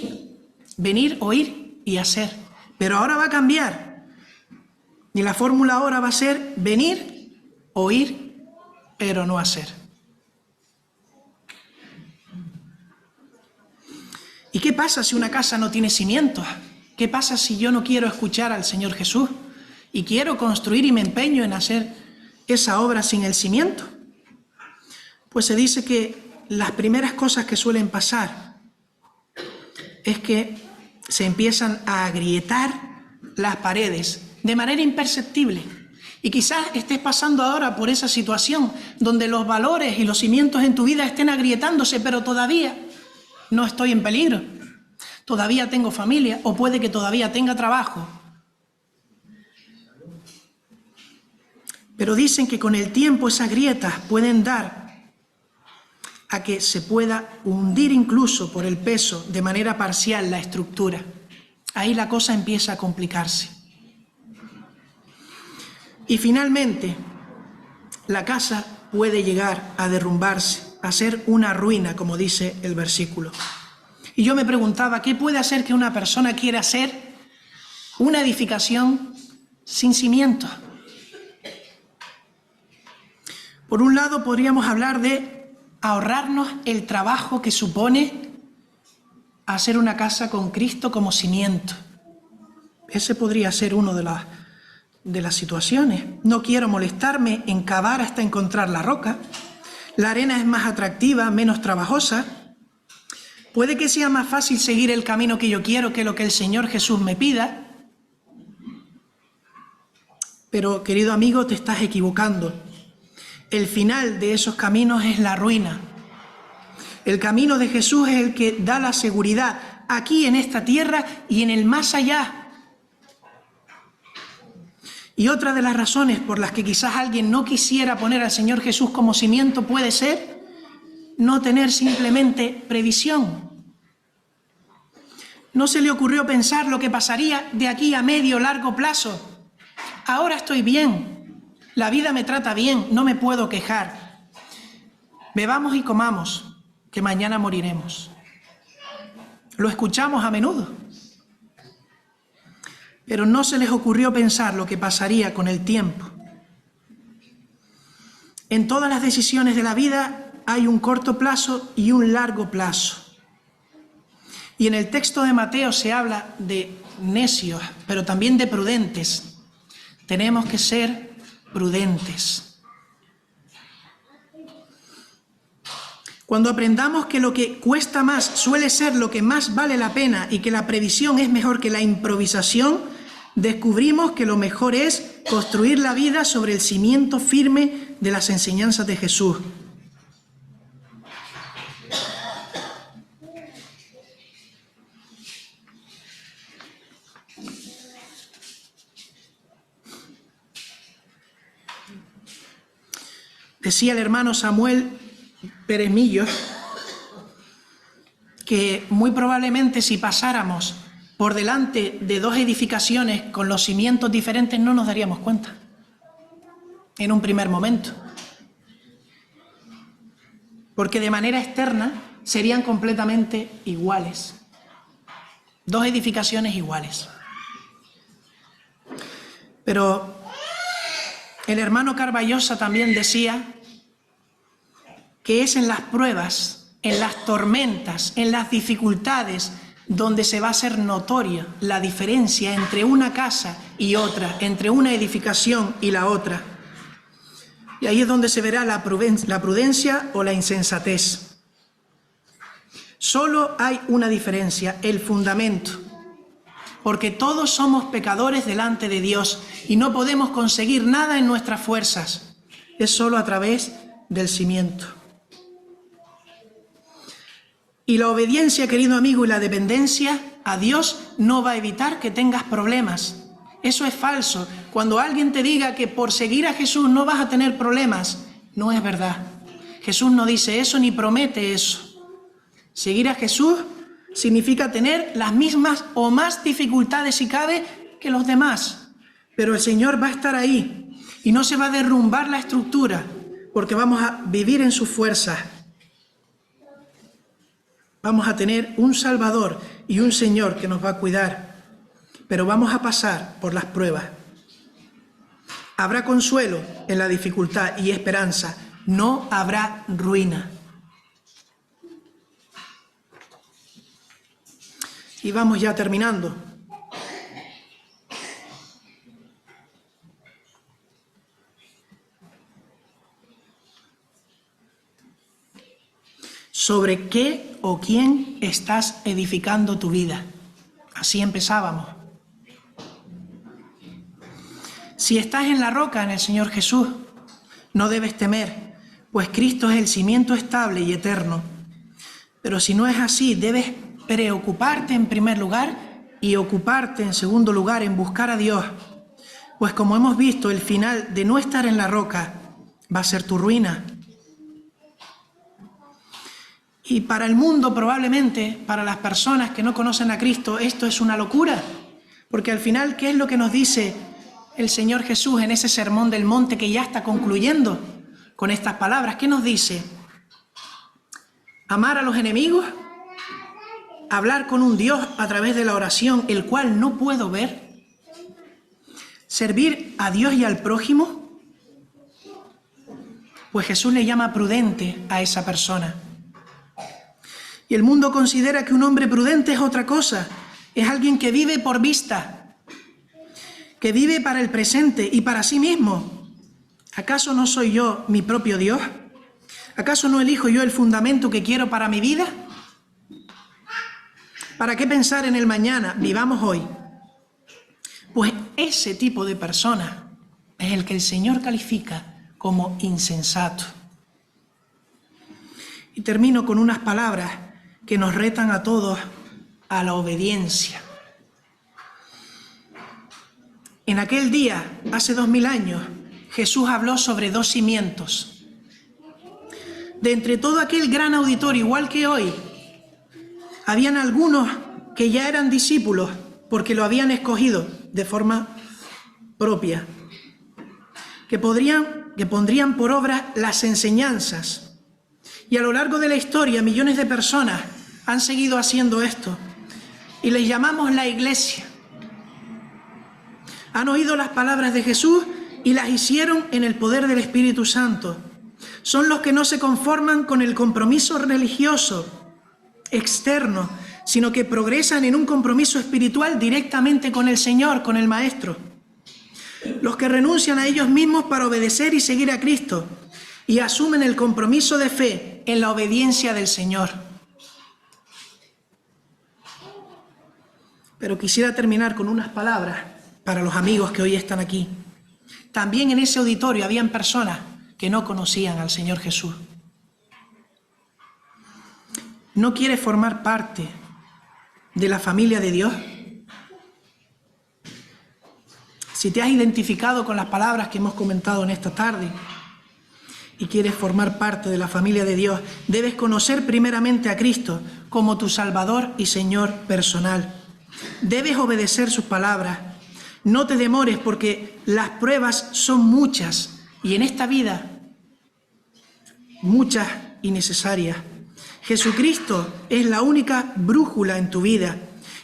B: venir, oír y hacer. Pero ahora va a cambiar. Y la fórmula ahora va a ser venir, oír, pero no hacer. ¿Y qué pasa si una casa no tiene cimientos? ¿Qué pasa si yo no quiero escuchar al Señor Jesús y quiero construir y me empeño en hacer esa obra sin el cimiento? Pues se dice que las primeras cosas que suelen pasar es que se empiezan a agrietar las paredes de manera imperceptible. Y quizás estés pasando ahora por esa situación donde los valores y los cimientos en tu vida estén agrietándose, pero todavía no estoy en peligro. Todavía tengo familia, o puede que todavía tenga trabajo. Pero dicen que con el tiempo esas grietas pueden dar a que se pueda hundir incluso por el peso de manera parcial la estructura. Ahí la cosa empieza a complicarse. Y finalmente, la casa puede llegar a derrumbarse, a ser una ruina, como dice el versículo. Y yo me preguntaba, ¿qué puede hacer que una persona quiera hacer una edificación sin cimientos? Por un lado, podríamos hablar de ahorrarnos el trabajo que supone hacer una casa con Cristo como cimiento. Ese podría ser uno de las situaciones. No quiero molestarme en cavar hasta encontrar la roca. La arena es más atractiva, menos trabajosa. Puede que sea más fácil seguir el camino que yo quiero que lo que el Señor Jesús me pida. Pero, querido amigo, te estás equivocando. El final de esos caminos es la ruina. El camino de Jesús es el que da la seguridad aquí en esta tierra y en el más allá. Y otra de las razones por las que quizás alguien no quisiera poner al Señor Jesús como cimiento puede ser no tener simplemente previsión. No se le ocurrió pensar lo que pasaría de aquí a medio largo plazo. Ahora estoy bien, la vida me trata bien, no me puedo quejar. Bebamos y comamos, que mañana moriremos. Lo escuchamos a menudo. Pero no se les ocurrió pensar lo que pasaría con el tiempo. En todas las decisiones de la vida hay un corto plazo y un largo plazo. Y en el texto de Mateo se habla de necios, pero también de prudentes. Tenemos que ser prudentes. Cuando aprendamos que lo que cuesta más suele ser lo que más vale la pena y que la previsión es mejor que la improvisación, descubrimos que lo mejor es construir la vida sobre el cimiento firme de las enseñanzas de Jesús. Decía el hermano Samuel Pérez Millos que muy probablemente si pasáramos por delante de dos edificaciones con los cimientos diferentes no nos daríamos cuenta en un primer momento, porque de manera externa serían completamente iguales, dos edificaciones iguales. Pero el hermano Carballosa también decía que es en las pruebas, en las tormentas, en las dificultades, donde se va a hacer notoria la diferencia entre una casa y otra, entre una edificación y la otra. Y ahí es donde se verá la prudencia o la insensatez. Solo hay una diferencia, el fundamento, porque todos somos pecadores delante de Dios y no podemos conseguir nada en nuestras fuerzas, es solo a través del cimiento. Y la obediencia, querido amigo, y la dependencia a Dios no va a evitar que tengas problemas. Eso es falso. Cuando alguien te diga que por seguir a Jesús no vas a tener problemas, no es verdad. Jesús no dice eso ni promete eso. Seguir a Jesús significa tener las mismas o más dificultades, si cabe, que los demás. Pero el Señor va a estar ahí y no se va a derrumbar la estructura, porque vamos a vivir en sus fuerzas. Vamos a tener un Salvador y un Señor que nos va a cuidar, pero vamos a pasar por las pruebas. Habrá consuelo en la dificultad y esperanza, no habrá ruina. Y vamos ya terminando. ¿Sobre qué o quién estás edificando tu vida? Así empezábamos. Si estás en la roca, en el Señor Jesús, no debes temer, pues Cristo es el cimiento estable y eterno. Pero si no es así, debes preocuparte en primer lugar y ocuparte en segundo lugar en buscar a Dios. Pues como hemos visto, el final de no estar en la roca va a ser tu ruina. Y para el mundo, probablemente, para las personas que no conocen a Cristo, esto es una locura. Porque al final, ¿qué es lo que nos dice el Señor Jesús en ese sermón del monte que ya está concluyendo con estas palabras? ¿Qué nos dice? ¿Amar a los enemigos? hablar con un Dios a través de la oración, el cual no puedo ver? ¿Servir a Dios y al prójimo? Pues Jesús le llama prudente a esa persona. Y el mundo considera que un hombre prudente es otra cosa, es alguien que vive por vista, que vive para el presente y para sí mismo. ¿Acaso no soy yo mi propio Dios? ¿Acaso no elijo yo el fundamento que quiero para mi vida? ¿Para qué pensar en el mañana? Vivamos hoy. Pues ese tipo de persona es el que el Señor califica como insensato. Y termino con unas palabras que nos retan a todos a la obediencia. En aquel día, hace 2000 años, Jesús habló sobre 2 cimientos. De entre todo aquel gran auditorio, igual que hoy, habían algunos que ya eran discípulos porque lo habían escogido de forma propia, que pondrían por obra las enseñanzas. Y a lo largo de la historia, millones de personas han seguido haciendo esto y les llamamos la Iglesia. Han oído las palabras de Jesús y las hicieron en el poder del Espíritu Santo. Son los que no se conforman con el compromiso religioso externo, sino que progresan en un compromiso espiritual directamente con el Señor, con el Maestro. Los que renuncian a ellos mismos para obedecer y seguir a Cristo y asumen el compromiso de fe en la obediencia del Señor. Pero quisiera terminar con unas palabras para los amigos que hoy están aquí. También en ese auditorio habían personas que no conocían al Señor Jesús. ¿No quieres formar parte de la familia de Dios? Si te has identificado con las palabras que hemos comentado en esta tarde y quieres formar parte de la familia de Dios, debes conocer primeramente a Cristo como tu Salvador y Señor personal. Debes obedecer sus palabras. No te demores porque las pruebas son muchas y en esta vida muchas y necesarias. Jesucristo es la única brújula en tu vida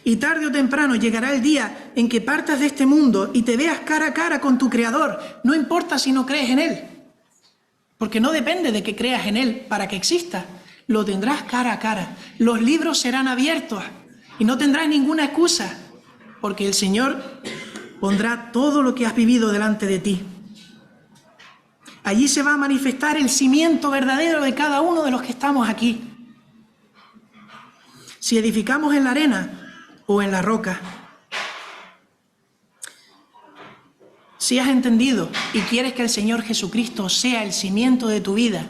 B: y tarde o temprano llegará el día en que partas de este mundo y te veas cara a cara con tu Creador. No importa si no crees en Él, porque no depende de que creas en Él para que exista. Lo tendrás cara a cara. Los libros serán abiertos y no tendrás ninguna excusa, porque el Señor pondrá todo lo que has vivido delante de ti. Allí se va a manifestar el cimiento verdadero de cada uno de los que estamos aquí. Si edificamos en la arena o en la roca. Si has entendido y quieres que el Señor Jesucristo sea el cimiento de tu vida,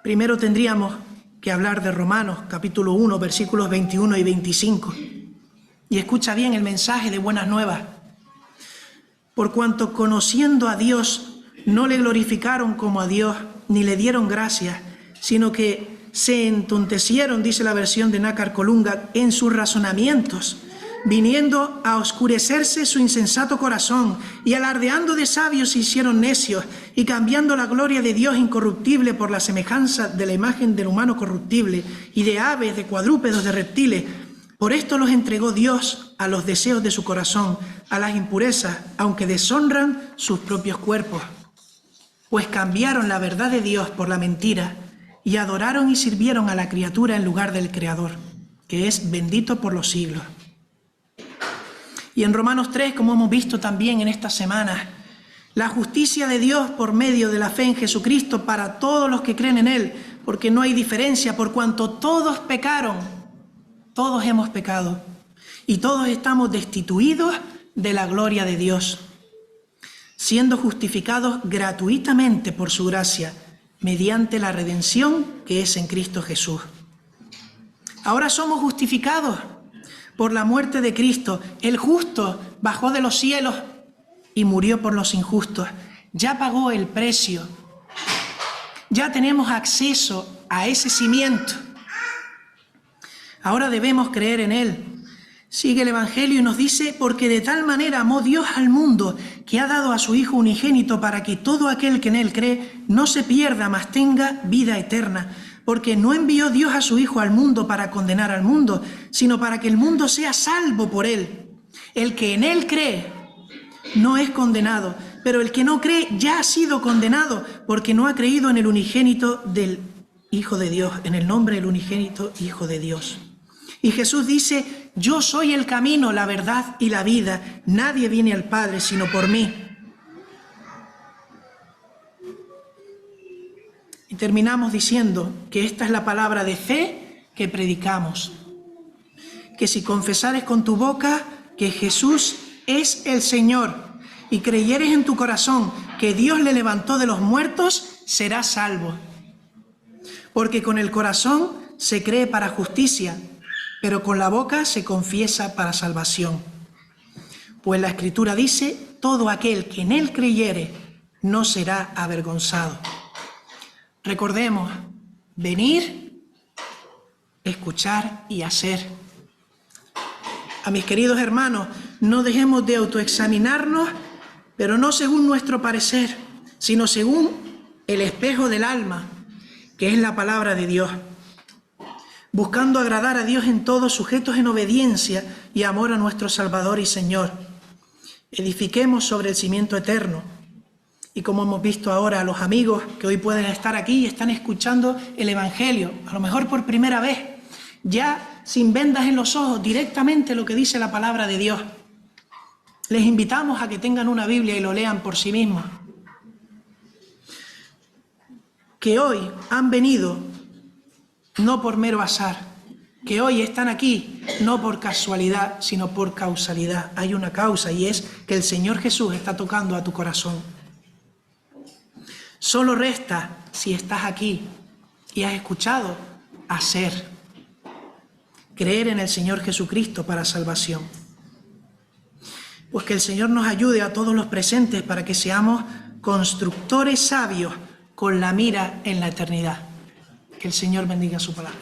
B: primero tendríamos que hablar de Romanos, capítulo 1, versículos 21 y 25. Y escucha bien el mensaje de buenas nuevas. Por cuanto conociendo a Dios, no le glorificaron como a Dios, ni le dieron gracias, sino que se entontecieron, dice la versión de Nácar Colunga, en sus razonamientos, viniendo a oscurecerse su insensato corazón, y alardeando de sabios se hicieron necios, y cambiando la gloria de Dios incorruptible por la semejanza de la imagen del humano corruptible, y de aves, de cuadrúpedos, de reptiles. Por esto los entregó Dios a los deseos de su corazón, a las impurezas, aunque deshonran sus propios cuerpos. Pues cambiaron la verdad de Dios por la mentira, y adoraron y sirvieron a la criatura en lugar del Creador, que es bendito por los siglos. Y en Romanos 3, como hemos visto también en estas semanas, la justicia de Dios por medio de la fe en Jesucristo para todos los que creen en Él, porque no hay diferencia, por cuanto todos pecaron, todos hemos pecado, y todos estamos destituidos de la gloria de Dios, siendo justificados gratuitamente por su gracia, mediante la redención que es en Cristo Jesús. Ahora somos justificados por la muerte de Cristo. El justo bajó de los cielos y murió por los injustos. Ya pagó el precio. Ya tenemos acceso a ese cimiento. Ahora debemos creer en Él. Sigue el Evangelio y nos dice, porque de tal manera amó Dios al mundo, que ha dado a su Hijo unigénito para que todo aquel que en Él cree no se pierda, mas tenga vida eterna. Porque no envió Dios a su Hijo al mundo para condenar al mundo, sino para que el mundo sea salvo por él. El que en él cree no es condenado, pero el que no cree ya ha sido condenado, porque no ha creído en el unigénito del Hijo de Dios, en el nombre del unigénito Hijo de Dios. Y Jesús dice: yo soy el camino, la verdad y la vida. Nadie viene al Padre sino por mí. Y terminamos diciendo que esta es la palabra de fe que predicamos. Que si confesares con tu boca que Jesús es el Señor y creyeres en tu corazón que Dios le levantó de los muertos, serás salvo. Porque con el corazón se cree para justicia, pero con la boca se confiesa para salvación. Pues la Escritura dice: todo aquel que en él creyere no será avergonzado. Recordemos, venir, escuchar y hacer. A mis queridos hermanos, no dejemos de autoexaminarnos, pero no según nuestro parecer, sino según el espejo del alma, que es la palabra de Dios. Buscando agradar a Dios en todo, sujetos en obediencia y amor a nuestro Salvador y Señor. Edifiquemos sobre el cimiento eterno. Y como hemos visto ahora, a los amigos que hoy pueden estar aquí y están escuchando el Evangelio, a lo mejor por primera vez, ya sin vendas en los ojos, directamente lo que dice la palabra de Dios. Les invitamos a que tengan una Biblia y lo lean por sí mismos. Que hoy han venido no por mero azar, que hoy están aquí no por casualidad, sino por causalidad. Hay una causa, y es que el Señor Jesús está tocando a tu corazón. Solo resta, si estás aquí y has escuchado, hacer. Creer en el Señor Jesucristo para salvación. Pues que el Señor nos ayude a todos los presentes para que seamos constructores sabios con la mira en la eternidad. Que el Señor bendiga su palabra.